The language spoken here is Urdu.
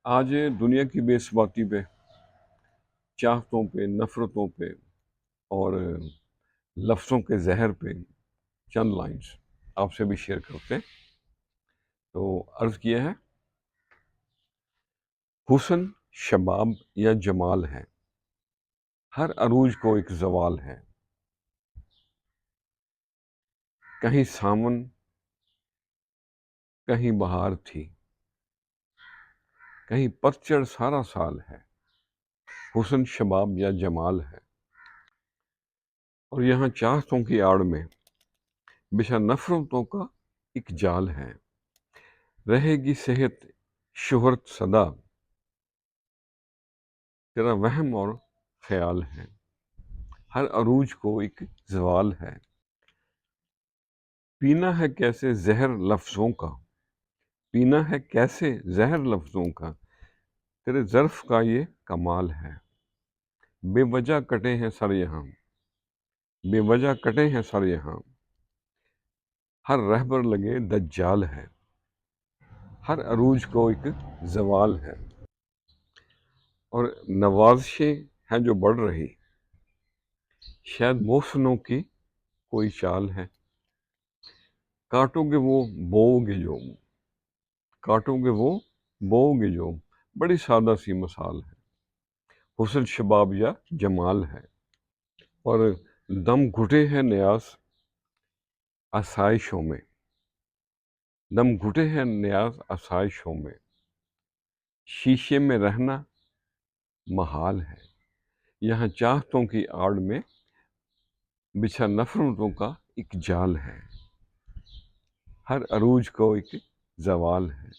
آج دنیا کی بے ثباتی پہ، چاہتوں پہ، نفرتوں پہ اور لفظوں کے زہر پہ چند لائنز آپ سے بھی شیئر کرتے ہیں۔ تو عرض کیا ہے، حسن شباب یا جمال ہے، ہر عروج کو ایک زوال ہے، کہیں سامن کہیں بہار تھی، کہیں پتجھڑ سارا سال ہے، حسن شباب یا جمال ہے، اور یہاں چاہتوں کی آڑ میں بچھا نفرتوں کا ایک جال ہے، رہے گی صحت شہرت صدا، تیرا وہم اور خیال ہے، ہر عروج کو ایک زوال ہے، پینا ہے کیسے زہر لفظوں کا، پینا ہے کیسے زہر لفظوں کا، تیرے ظرف کا یہ کمال ہے، بے وجہ کٹے ہیں سر یہاں، بے وجہ کٹے ہیں سر یہاں، ہر رہبر لگے دجال ہے، ہر عروج کو ایک زوال ہے، اور نوازشیں ہیں جو بڑھ رہی، شاید محسنوں کی کوئی چال ہے، کاٹو گے وہ بوؤ گے جو، کاٹو گے وہ بوؤ گے جو، بڑی سادہ سی مثال ہے، حسن شباب یا جمال ہے، اور دم گھٹے ہیں نیاز آسائشوں میں، دم گھٹے ہیں نیاز آسائشوں میں، شیشے میں رہنا محال ہے، یہاں چاہتوں کی آڑ میں بچھا نفرتوں کا ایک جال ہے، ہر عروج کو ایک زوال ہے۔